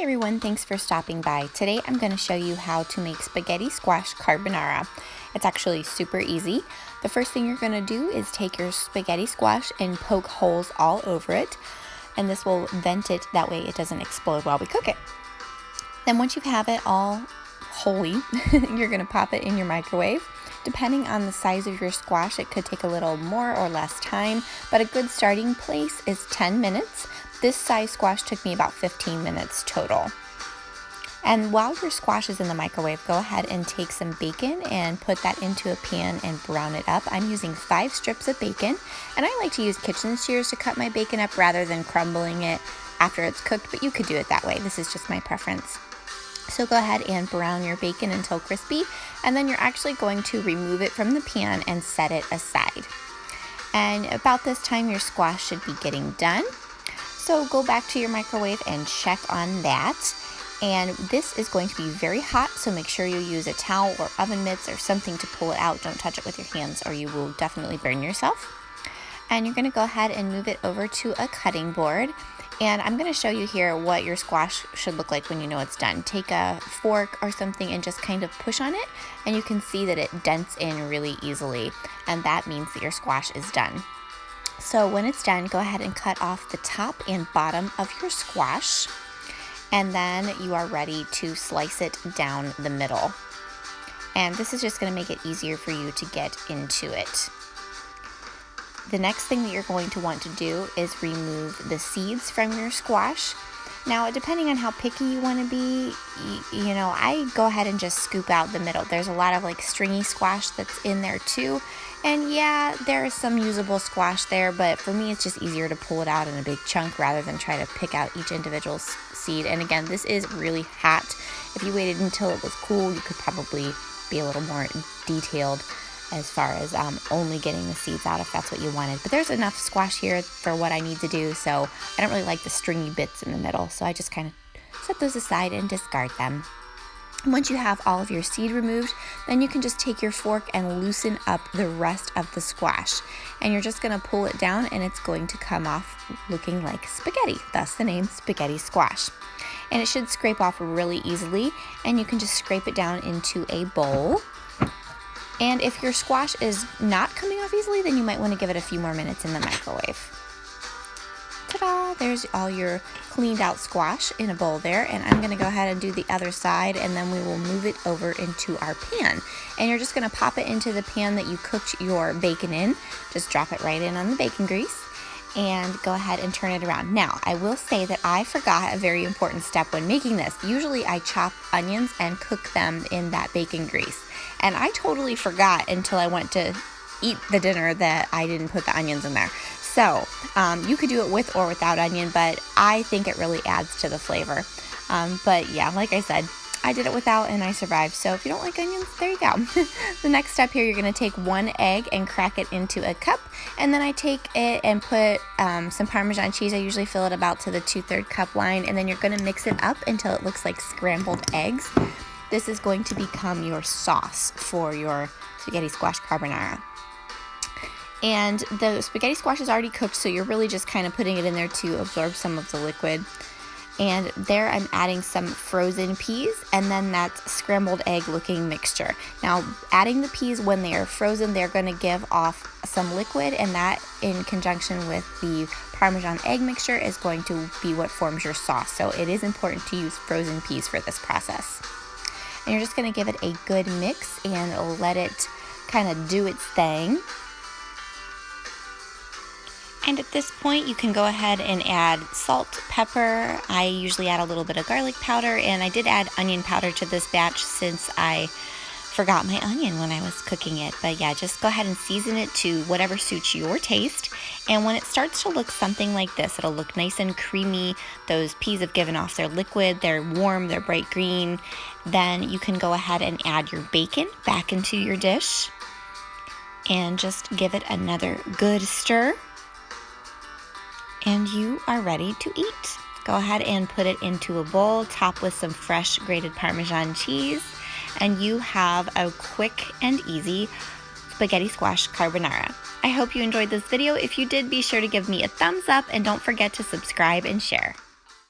Hi everyone, thanks for stopping by. Today I'm going to show you how to make spaghetti squash carbonara. It's actually super easy. The first thing you're going to do is take your spaghetti squash and poke holes all over it, and this will vent it, that way it doesn't explode while we cook it. Then once you have it all holy, you're going to pop it in your microwave. Depending on the size of your squash, it could take a little more or less time, but a good starting place is 10 minutes. This size squash took me about 15 minutes total. And while your squash is in the microwave, go ahead and take some bacon and put that into a pan and brown it up. I'm using 5 strips of bacon, and I like to use kitchen shears to cut my bacon up rather than crumbling it after it's cooked, but you could do it that way. This is just my preference. So go ahead and brown your bacon until crispy, and then you're actually going to remove it from the pan and set it aside. And about this time, your squash should be getting done. So go back to your microwave and check on that. And this is going to be very hot, so make sure you use a towel or oven mitts or something to pull it out. Don't touch it with your hands or you will definitely burn yourself. And you're going to go ahead and move it over to a cutting board. And I'm going to show you here what your squash should look like when you know it's done. Take a fork or something and just kind of push on it, and you can see that it dents in really easily, and that means that your squash is done. So when it's done, go ahead and cut off the top and bottom of your squash, and then you are ready to slice it down the middle. And this is just going to make it easier for you to get into it. The next thing that you're going to want to do is remove the seeds from your squash. Now, depending on how picky you want to be, I go ahead and just scoop out the middle. There's a lot of like stringy squash that's in there too. And yeah, there is some usable squash there, but for me, it's just easier to pull it out in a big chunk rather than try to pick out each individual seed. And again, this is really hot. If you waited until it was cool, you could probably be a little more detailed as far as only getting the seeds out if that's what you wanted. But there's enough squash here for what I need to do, so I don't really like the stringy bits in the middle, so I just kind of set those aside and discard them. Once you have all of your seed removed, then you can just take your fork and loosen up the rest of the squash. And you're just going to pull it down and it's going to come off looking like spaghetti, thus the name spaghetti squash. And it should scrape off really easily, and you can just scrape it down into a bowl. And if your squash is not coming off easily, then you might want to give it a few more minutes in the microwave. Ta-da! There's all your cleaned out squash in a bowl there, and I'm going to go ahead and do the other side, and then we will move it over into our pan. And you're just going to pop it into the pan that you cooked your bacon in. Just drop it right in on the bacon grease and go ahead and turn it around. Now, I will say that I forgot a very important step when making this. Usually I chop onions and cook them in that bacon grease. And I totally forgot until I went to eat the dinner that I didn't put the onions in there. So you could do it with or without onion, but I think it really adds to the flavor. But yeah, like I said, I did it without and I survived. So if you don't like onions, there you go. The next step here, you're going to take 1 egg and crack it into a cup. And then I take it and put some Parmesan cheese. I usually fill it about to the 2/3 cup line. And then you're going to mix it up until it looks like scrambled eggs. This is going to become your sauce for your spaghetti squash carbonara. And the spaghetti squash is already cooked, so you're really just kind of putting it in there to absorb some of the liquid. And there I'm adding some frozen peas, and then that scrambled egg looking mixture. Now, adding the peas when they are frozen, they're going to give off some liquid, and that in conjunction with the Parmesan egg mixture is going to be what forms your sauce. So it is important to use frozen peas for this process. And you're just going to give it a good mix and let it kind of do its thing. And at this point, you can go ahead and add salt, pepper. I usually add a little bit of garlic powder, and I did add onion powder to this batch since I forgot my onion when I was cooking it. But yeah, just go ahead and season it to whatever suits your taste. And when it starts to look something like this, it'll look nice and creamy. Those peas have given off their liquid. They're warm, they're bright green. Then you can go ahead and add your bacon back into your dish and just give it another good stir. And you are ready to eat. Go ahead and put it into a bowl, top with some fresh grated Parmesan cheese, and you have a quick and easy spaghetti squash carbonara. I hope you enjoyed this video. If you did, be sure to give me a thumbs up and don't forget to subscribe and share.